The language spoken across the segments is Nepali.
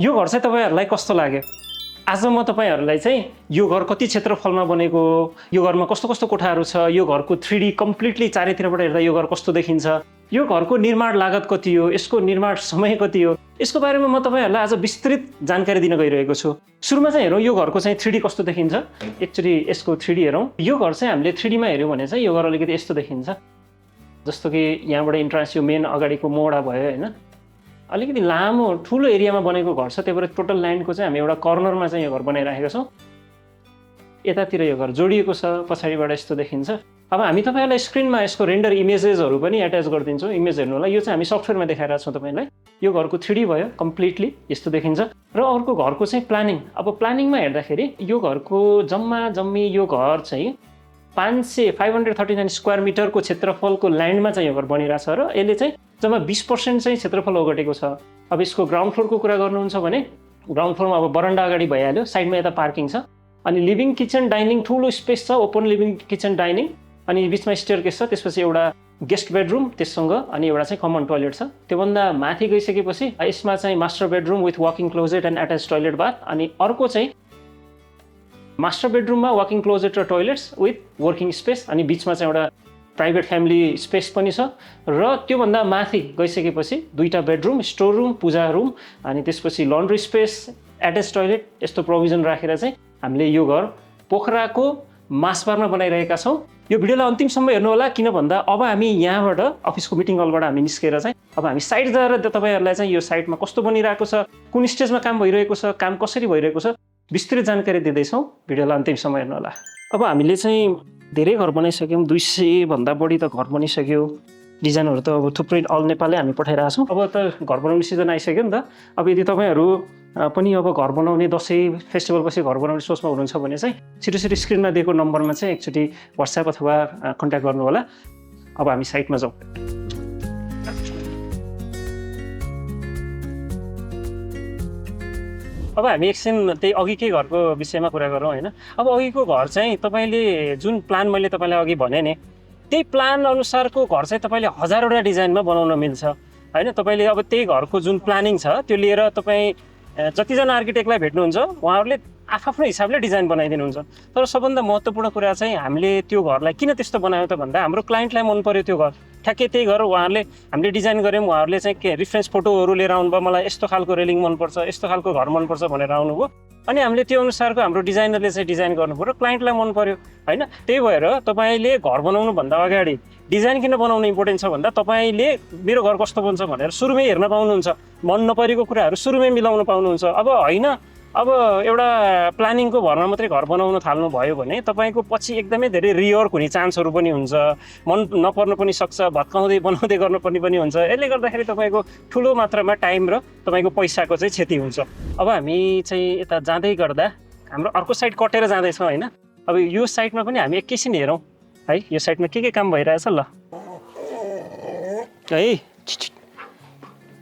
यो घर चाहिँ तपाईहरुलाई कस्तो लाग्यो? आज म तपाईहरुलाई चाहिँ यो घर कति क्षेत्रफलमा बनेको हो, यो घरमा कस्तो कस्तो कोठाहरू छ, यो घरको 3D कम्प्लिटली चारैतिरबाट हेर्दा यो घर कस्तो देखिन्छ, यो घरको निर्माण लागत कति हो, यसको निर्माण समय कति हो, यसको बारेमा म तपाईहरुलाई आज विस्तृत जानकारी दिन गइरहेको छु। सुरुमा चाहिँ हेरौँ यो घरको चाहिँ 3D कस्तो देखिन्छ। एक्चुअली यसको 3D हेरौँ। यो घर चाहिँ हामीले 3D मा हेर्यौं भने चाहिँ यो घर अलिकति यस्तो देखिन्छ। जस्तो कि यहाँबाट इन्ट्रान्स यो मेन अगाडिको मोडा भयो हैन। अलिकति लामो ठुलो एरियामा बनेको घर छ, त्यही भएर टोटल ल्यान्डको चाहिँ हामी एउटा कर्नरमा चाहिँ यो घर बनाइराखेका छौँ। यतातिर यो घर जोडिएको छ, पछाडिबाट यस्तो देखिन्छ। अब हामी तपाईहरुलाई स्क्रिनमा यसको रेन्डर इमेजेसहरु पनि एट्याच गरिदिन्छौँ। इमेज हेर्नु होला, यो चाहिँ हामी सफ्टवेयरमा देखाइरहेका छौँ तपाईलाई। यो घरको 3D भयो कम्प्लिटली यस्तो देखिन्छ। र अर्को घरको चाहिँ प्लानिङ। अब प्लानिङमा हेर्दाखेरि यो घरको जम्मी यो घर चाहिँ 539 स्क्वायर मिटरको क्षेत्रफलको ल्यान्डमा चाहिँ यो घर बनिरहेछ र यसले चाहिँ जम्मा 20% चाहिँ क्षेत्रफल ओगटेको छ। अब यसको ग्राउन्ड फ्लोरको कुरा गर्नुहुन्छ भने ग्राउन्ड फ्लोरमा अब बरन्डा अगाडि भइहाल्यो, साइडमा यता पार्किङ छ, अनि लिभिङ किचन डाइनिङ ठुलो स्पेस छ, ओपन लिभिङ किचन डाइनिङ, अनि बिचमा स्टेयरकेस छ, त्यसपछि एउटा गेस्ट बेडरुम त्यससँग, अनि एउटा चाहिँ कमन टोयलेट छ। त्योभन्दा माथि गइसकेपछि यसमा चाहिँ master bedroom with walk-in closet and attach toilet bath, अनि अर्को चाहिँ मास्टर बेडरुममा वकिङ क्लोजेट र टोयलेट्स विथ वर्किङ स्पेस, अनि बिचमा चाहिँ एउटा प्राइभेट फ्यामिली स्पेस पनि छ। र त्योभन्दा माथि गइसकेपछि दुईटा बेडरुम, स्टोर रुम, पूजा रुम, अनि त्यसपछि लन्ड्री स्पेस, एट्याच टोयलेट, यस्तो प्रोभिजन राखेर चाहिँ हामीले यो घर पोखराको मासबारमा बनाइरहेका छौँ। यो भिडियोलाई अन्तिमसम्म हेर्नु होला, किन भन्दा अब हामी यहाँबाट अफिसको मिटिङ हलबाट हामी निस्केर चाहिँ अब हामी साइट जाएर तपाईहरुलाई चाहिँ यो साइटमा कस्तो बनिरहेको छ, कुन स्टेजमा काम भइरहेको छ, काम कसरी भइरहेको छ, विस्तृत जानकारी दिँदैछौँ। भिडियोलाई अन्तिमसम्म हेर्नु होला। अब हामीले चाहिँ धेरै घर बनाइसक्यौँ, 200 भन्दा बढी त घर बनिसक्यो। डिजाइनहरू त अब थुप्रै अल नेपालले हामी पठाइरहेको छौँ। अब त घर बनाउने सिजन आइसक्यो नि त। अब यदि तपाईहरु पनि अब घर बनाउने, दसैँ फेस्टिभलपछि घर बनाउने सोचमा हुनुहुन्छ भने चाहिँ छिटो स्क्रिनमा दिएको नम्बरमा चाहिँ एकचोटि व्हाट्सएप अथवा कन्ट्याक्ट गर्नु होला। अब हामी साइटमा जाउँ। अब हामी एकछिन त्यही अघिकै घरको विषयमा कुरा गरौँ हैन। अब अघिको घर चाहिँ तपाईले जुन प्लान मैले तपाईलाई अघि भने नि, त्यही प्लान अनुसारको घर चाहिँ तपाईले हजारवटा डिजाइनमा बनाउन मिल्छ हैन। तपाईले अब त्यही घरको जुन प्लानिङ छ त्यो लिएर तपाई जतिजना आर्किटेक्टलाई भेट्नुहुन्छ उहाँहरूले आफ्नो हिसाबले डिजाइन बनाइदिनुहुन्छ। तर सबभन्दा महत्त्वपूर्ण कुरा चाहिँ हामीले त्यो घरलाई किन त्यस्तो बनायौँ त भन्दा हाम्रो क्लाइन्टलाई मन पर्यो त्यो घर। ठ्याक्कै त्यही घर उहाँहरूले हामीले डिजाइन गऱ्यौँ, उहाँहरूले चाहिँ के रिफरेन्स फोटोहरू लिएर आउनुभयो, मलाई यस्तो खालको रेलिङ मनपर्छ, यस्तो खालको घर मनपर्छ भनेर आउनुभयो, अनि हामीले त्यो अनुसारको हाम्रो डिजाइनरले चाहिँ डिजाइन गर्नुपर्यो, क्लाइन्टलाई मन पर्यो हैन। त्यही भएर तपाईले घर बनाउनुभन्दा अगाडि डिजाइन किन बनाउनु इम्पोर्टेन्ट छ भन्दा तपाईले मेरो घर कस्तो बन्छ भनेर सुरुमै हेर्न पाउनुहुन्छ, मन नपरेको कुराहरू सुरुमै मिलाउन पाउनुहुन्छ। अब हैन, अब एउटा प्लानिङको भरमा मात्रै घर बनाउन थाल्नु भयो भने तपाईको पछि एकदमै धेरै रिवर्क हुने चान्सहरू पनि हुन्छ, मन नपर्न पनि सक्छ, भत्काउँदै बनाउँदै गर्नुपर्ने पनि हुन्छ। यसले गर्दाखेरि तपाईको ठुलो मात्रामा टाइम र तपाईको पैसाको चाहिँ क्षति हुन्छ। अब हामी चाहिँ यता जाँदै गर्दा हाम्रो अर्को साइड कटेर जाँदैछौँ हैन। अब यो साइडमा पनि हामी एकैछिन हेरौँ है, यो साइडमा के काम भइरहेछ ल है।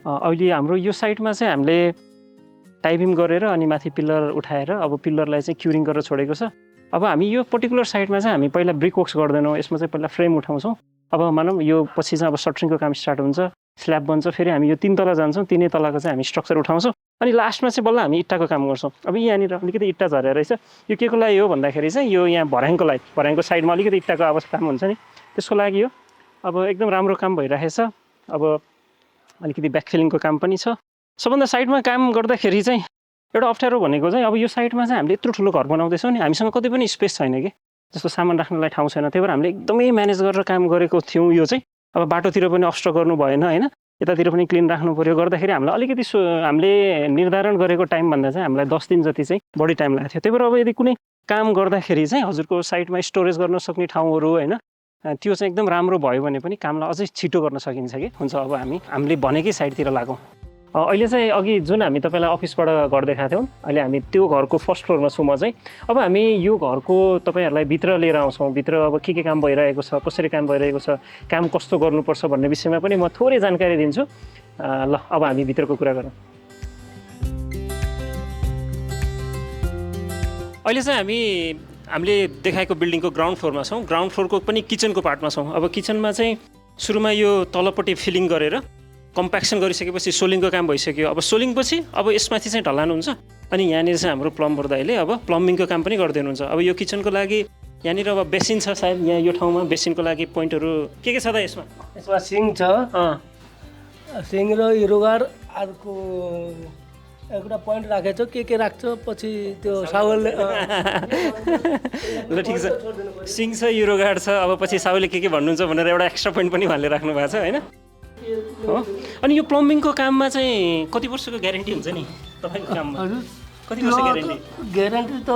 अहिले हाम्रो यो साइडमा चाहिँ हामीले टाइबिम गरेर अनि माथि पिलर उठाएर अब पिलरलाई चाहिँ क्युरिङ गरेर छोडेको छ। अब हामी यो पर्टिकुलर साइडमा चाहिँ हामी पहिला ब्रिक वर्क्स गर्दैनौँ, यसमा चाहिँ पहिला फ्रेम उठाउँछौँ। अब मानौँ यो पछि चाहिँ अब सटरिङको काम स्टार्ट हुन्छ, स्ल्याब बन्छ, फेरि हामी यो 3 तला जान्छौँ, 3 तलाको चाहिँ हामी स्ट्रक्चर उठाउँछौँ, अनि लास्टमा चाहिँ बल्ल हामी इट्टाको काम गर्छौँ। अब यहाँनिर अलिकति इट्टा झरेर रहेछ, यो के को लागि हो भन्दाखेरि चाहिँ यो यहाँ भर्याङको लागि, भर्याङको साइडमा अलिकति इट्टाको आवश्यक काम हुन्छ नि, त्यसको लागि हो। अब एकदम राम्रो काम भइरहेछ। अब अलिकति ब्याकफिलिङको काम पनि छ। सबभन्दा साइडमा काम गर्दाखेरि चाहिँ एउटा अप्ठ्यारो भनेको चाहिँ अब यो साइडमा चाहिँ हामीले यत्रो ठुलो घर बनाउँदैछौँ नि, हामीसँग कतै पनि स्पेस छैन कि, जस्तो सामान राख्नलाई ठाउँ छैन। त्यही भएर हामीले एकदमै म्यानेज गरेर काम गरेको थियौँ। यो चाहिँ अब बाटोतिर पनि अब्स्ट्रक्ट गर्नु भएन हैन, यतातिर पनि क्लिन राख्नु पर्यो, गर्दाखेरि हामीलाई अलिकति हामीले निर्धारण गरेको टाइमभन्दा चाहिँ हामीलाई 10 दिन जति चाहिँ बढी टाइम लाग्थ्यो। त्यही भएर अब यदि कुनै काम गर्दाखेरि चाहिँ हजुरको साइडमा स्टोरेज गर्न सक्ने ठाउँहरू हैन, त्यो चाहिँ एकदम राम्रो भयो भने पनि कामलाई अझै छिटो गर्न सकिन्छ कि। हुन्छ, अब हामीले भनेकै साइडतिर लागौँ। अहिले चाहिँ अघि जुन हामी तपाईलाई अफिसबाट घर देखाएको थियौँ, अहिले हामी त्यो घरको फर्स्ट फ्लोरमा छु म चाहिँ। अब हामी यो घरको तपाईहरुलाई भित्र लिएर आउँछौँ। भित्र अब के काम भइरहेको छ, कसरी काम भइरहेको छ, काम कस्तो गर्नुपर्छ भन्ने विषयमा पनि म थोरै जानकारी दिन्छु। ल अब हामी भित्रको कुरा गरौँ। अहिले चाहिँ हामीले देखाएको बिल्डिङको ग्राउन्ड फ्लोरमा छौँ। ग्राउन्ड फ्लोरको पनि किचनको पार्टमा छौँ। अब किचनमा चाहिँ सुरुमा यो तलपट्टि फिलिङ गरेर कम्प्याक्सन गरिसकेपछि सोलिङको काम भइसक्यो। अब सोलिङपछि अब यसमाथि चाहिँ ढलान हुन्छ अनि यहाँनिर चाहिँ हाम्रो प्लम्बर दाइले अब प्लम्बिङको काम पनि गरिदिनुहुन्छ। अब यो किचनको लागि यहाँनिर अब बेसिन छ, सायद यहाँ यो ठाउँमा बेसिनको लागि पोइन्टहरू के छ त यसमा? यसमा सिङ छ, सिङ र हिरोगार अर्को एउटा पोइन्ट राखेको छ, के राख्छ पछि त्यो सावलले ल ठिक छ, सिङ छ, युरोगार्ड छ, अब पछि साउले के भन्नुहुन्छ भनेर एउटा एक्स्ट्रा पोइन्ट पनि उहाँले राख्नु भएको छ होइन। हो अनि यो प्लम्बिङको काममा चाहिँ कति वर्षको ग्यारेन्टी हुन्छ नि तपाईँको काममा? हजुर कति वर्ष ग्यारेन्टी? ग्यारेन्टी त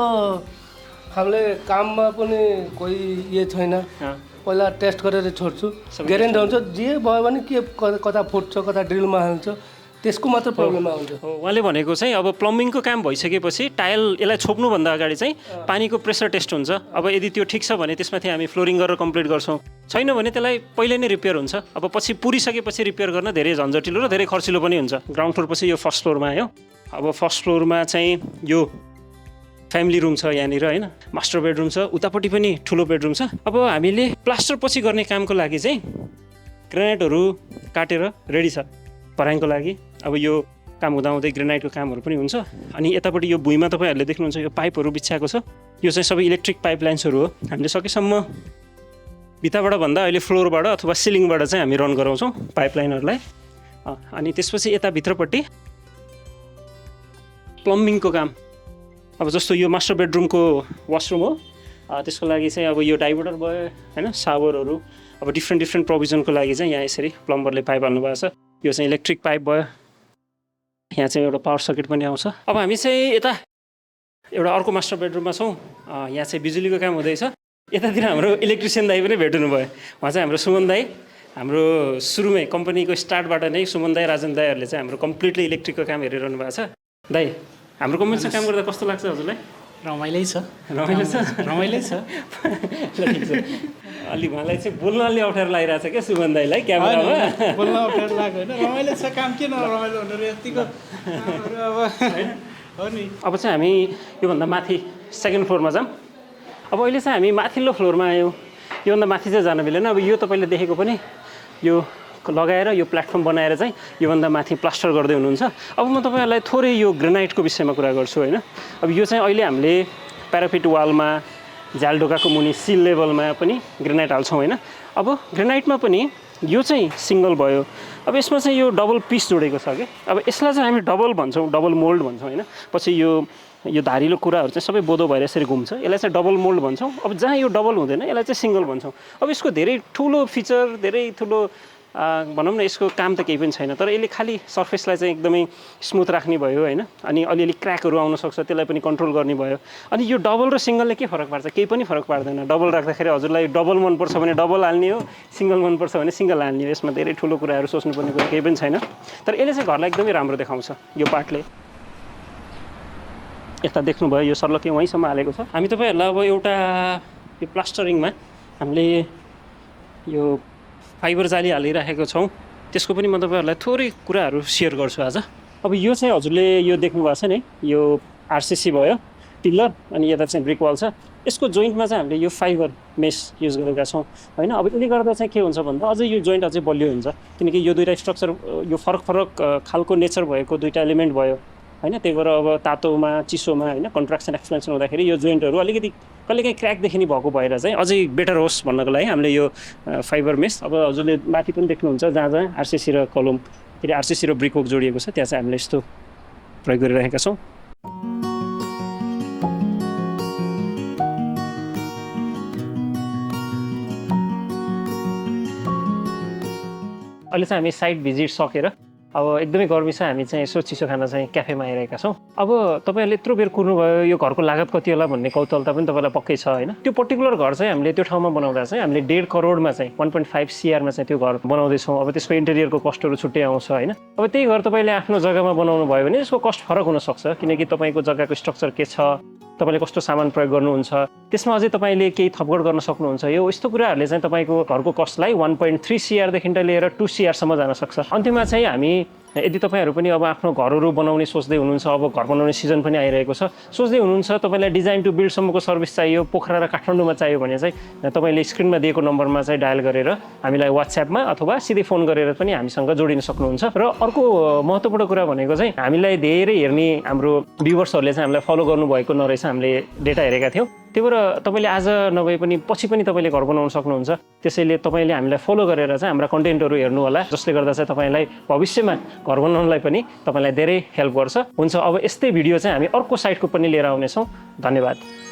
हामीले काममा पनि कोही ये छैन, पहिला टेस्ट गरेर छोड्छु, ग्यारेन्टी हुन्छ। जे भयो भने के कता फुट्छ कता ड्रिलमा हाल्छ त्यसको मात्र प्रब्लम आउँछ। उहाँले भनेको चाहिँ अब प्लम्बिङको काम भइसकेपछि टाइल यसलाई छोप्नुभन्दा अगाडि चाहिँ पानीको प्रेसर टेस्ट हुन्छ। अब यदि त्यो ठिक छ भने त्यसमाथि हामी फ्लोरिङ गरेर कम्प्लिट गर्छौँ, छैन भने त्यसलाई पहिले नै रिपेयर हुन्छ। अब पछि पुरिसकेपछि रिपेयर गर्न धेरै झन्झटिलो र धेरै खर्चिलो पनि हुन्छ। ग्राउन्ड फ्लोर पछि यो फर्स्ट फ्लोरमा आयो। अब फर्स्ट फ्लोरमा चाहिँ यो फ्यामिली रुम छ यहाँनिर होइन, मास्टर बेडरुम छ, उतापट्टि पनि ठुलो बेडरुम छ। अब हामीले प्लास्टर पछि गर्ने कामको लागि चाहिँ ग्रेनाइटहरू काटेर रेडी छ पराङको लागि। अब यो काम हुँदाहुँदै ग्रेनाइटको कामहरू पनि हुन्छ। अनि यतापट्टि यो भुइँमा तपाईँहरूले देख्नुहुन्छ यो पाइपहरू बिछ्याएको छ, यो चाहिँ सबै इलेक्ट्रिक पाइप लाइन्सहरू हो। हामीले सकेसम्म भित्ताबाट भन्दा अहिले फ्लोरबाट अथवा सिलिङबाट चाहिँ हामी रन गराउँछौँ पाइप लाइनहरूलाई। अनि त्यसपछि यताभित्रपट्टि प्लम्बिङको काम, अब जस्तो यो मास्टर बेडरुमको वासरुम हो, त्यसको लागि चाहिँ अब यो डाइभर्टर भयो होइन, सावरहरू, अब डिफ्रेन्ट प्रोभिजनको लागि चाहिँ यहाँ यसरी प्लम्बरले पाइप हाल्नु भएको छ। यो चाहिँ इलेक्ट्रिक पाइप भयो, यहाँ चाहिँ एउटा पावर सकेट पनि आउँछ। अब हामी चाहिँ यता एउटा अर्को मास्टर बेडरुममा छौँ, यहाँ चाहिँ बिजुलीको काम हुँदैछ। यतातिर हाम्रो इलेक्ट्रिसियन दाई पनि भेट्नु भयो, उहाँ चाहिँ हाम्रो सुमन दाई। हाम्रो सुरुमै कम्पनीको स्टार्टबाट नै सुमन दाई, राजन दाईहरूले चाहिँ हाम्रो कम्प्लिटली इलेक्ट्रिकको काम हेरिरहनु भएको छ। दाई हाम्रो कम्पनीसँग काम गर्दा कस्तो लाग्छ हजुरलाई? रमाइलै छ, रमाइलो छ, रमाइलै छ। ठिक छ। अलि उहाँलाई चाहिँ बोल्न अलि अप्ठ्यारो लागिरहेको छ क्या सुमन दाईलाई क्यामेरामा? बोल्न अप्ठ्यारो लाग्यो होइन, रमाइलो छ, काम किन रमाइलो हुँदो यतिको अब होइन हो नि। अब चाहिँ हामी योभन्दा माथि सेकेन्ड फ्लोरमा जाऊँ। अब अहिले चाहिँ हामी माथिल्लो फ्लोरमा आयौँ, योभन्दा माथि चाहिँ जान मिलेन। अब यो तपाईँले देखेको पनि यो लगाएर यो प्लेटफर्म बनाएर चाहिँ योभन्दा माथि प्लास्टर गर्दै हुनुहुन्छ। अब म तपाईँहरूलाई थोरै यो ग्रेनाइटको विषयमा कुरा गर्छु होइन। अब यो चाहिँ अहिले हामीले प्यारापिट वालमा, झ्यालढोकाको मुनि सिल लेभलमा पनि ग्रेनाइट हाल्छौँ होइन। अब ग्रेनाइटमा पनि यो चाहिँ सिङ्गल भयो। अब यसमा चाहिँ यो डबल पिस जोडेको छ कि, अब यसलाई चाहिँ हामी डबल भन्छौँ, डबल मोल्ड भन्छौँ होइन। पछि यो धारिलो कुराहरू चाहिँ सबै बोधो भएर यसरी घुम्छ, यसलाई चाहिँ डबल मोल्ड भन्छौँ। अब जहाँ यो डबल हुँदैन यसलाई चाहिँ सिङ्गल भन्छौँ। अब यसको धेरै ठुलो फिचर, धेरै ठुलो भनौँ न यसको काम त केही पनि छैन, तर यसले खालि सर्फेसलाई चाहिँ एकदमै स्मुथ राख्ने भयो होइन। अनि अलिअलि क्र्याकहरू आउन सक्छ, त्यसलाई पनि कन्ट्रोल गर्ने भयो। अनि यो डबल र सिङ्गलले के फरक पार्छ? केही पनि फरक पार्दैन। डबल राख्दाखेरि हजुरलाई डबल मनपर्छ भने डबल हाल्ने हो, सिङ्गल मनपर्छ भने सिङ्गल हाल्ने हो। यसमा धेरै ठुलो कुराहरू सोच्नुपर्ने कुरा केही पनि छैन। तर यसले चाहिँ घरलाई एकदमै राम्रो देखाउँछ यो पार्टले। यता देख्नुभयो यो सर्लकै वहीँसम्म हालेको छ। हामी तपाईँहरूलाई अब एउटा यो प्लास्टरिङमा हामीले यो फाइबर जाली हालिराखेको छौँ, त्यसको पनि म तपाईँहरूलाई थोरै कुराहरू सेयर गर्छु आज। अब यो चाहिँ हजुरले यो देख्नु भएको छ नि, यो आरसिसी भयो, पिल्लर, अनि यता चाहिँ ब्रिक वाल छ। यसको जोइन्टमा चाहिँ हामीले यो फाइबर मेस युज गरेका छौँ होइन। अब यसले गर्दा चाहिँ के हुन्छ भन्दा अझै यो जोइन्ट अझै बलियो हुन्छ, किनकि यो दुईवटा स्ट्रक्चर यो फरक खालको नेचर भएको दुईवटा एलिमेन्ट भयो होइन। त्यही भएर अब तातोमा चिसोमा होइन कन्ट्राक्सन एक्सपेन्सन हुँदाखेरि यो जोइन्टहरू अलिकति कहिलेकाहीँ क्र्याक देखिने भएको भएर चाहिँ अझै बेटर होस् भन्नको लागि हामीले यो फाइबर मेस, अब हजुरले माथि पनि देख्नुहुन्छ जहाँ जहाँ आरसिसी र कलम, फेरि आरसिसी र ब्रिक वर्क जोडिएको छ, त्यहाँ चाहिँ हामीले यस्तो प्रयोग गरिरहेका छौँ। अहिले चाहिँ हामी साइट भिजिट सकेर अब एकदमै गर्मी छ, हामी चाहिँ यसो चिसो खाना चाहिँ क्याफेमा आइरहेका छौँ। अब तपाईँहरूले यत्रो बेर कुर्नुभयो, यो घरको लागत कति होला भन्ने कौतूहलता पनि तपाईँलाई पक्कै छ होइन। त्यो पर्टिकुलर घर चाहिँ हामीले त्यो ठाउँमा बनाउँदा चाहिँ हामीले 1.5 करोडमा चाहिँ 1.5 CR-मा चाहिँ त्यो घर बनाउँदैछौँ। अब त्यसको इन्टेरियरको कस्टहरू छुट्टै आउँछ होइन। अब त्यही घर तपाईँले आफ्नो जग्गामा बनाउनु भयो भने यसको कस्ट फरक हुनसक्छ, किनकि तपाईँको जग्गाको स्ट्रक्चर के छ, तपाईँले कस्तो सामान प्रयोग गर्नुहुन्छ, त्यसमा अझै तपाईँले केही थपगड गर्न सक्नुहुन्छ। यो यस्तो कुराहरूले चाहिँ तपाईँको घरको कस्टलाई 1.3 CR देखि लिएर 2 CR सम्म जान सक्छ। अन्त्यमा चाहिँ हामी यदि तपाईँहरू पनि अब आफ्नो घरहरू बनाउने सोच्दै हुनुहुन्छ, अब घर बनाउने सिजन पनि आइरहेको छ, सोच्दै हुनुहुन्छ तपाईँलाई डिजाइन टु बिल्डसम्मको सर्भिस चाहियो, पोखरा र काठमाडौँमा चाहियो भने चाहिँ तपाईँले स्क्रिनमा दिएको नम्बरमा चाहिँ डायल गरेर हामीलाई WhatsAppमा अथवा सिधै फोन गरेर पनि हामीसँग जोडिन सक्नुहुन्छ। र अर्को महत्त्वपूर्ण कुरा भनेको चाहिँ हामीलाई धेरै हेर्ने हाम्रो भ्युवर्सहरूले चाहिँ हामीलाई फलो गर्नुभएको नरहेछ, हामीले डेटा हेरेका थियौँ। त्यही भएर तपाईँले आज नभए पनि पछि पनि तपाईँले घर बनाउन सक्नुहुन्छ। त्यसैले तपाईँले हामीलाई फलो गरेर चाहिँ हाम्रा कन्टेन्टहरू हेर्नु होला, जसले गर्दा चाहिँ तपाईँलाई भविष्यमा घर बनाउनलाई पनि तपाईँलाई धेरै हेल्प गर्छ। हुन्छ, अब यस्तै भिडियो चाहिँ हामी अर्को साइटको पनि लिएर आउनेछौँ। धन्यवाद।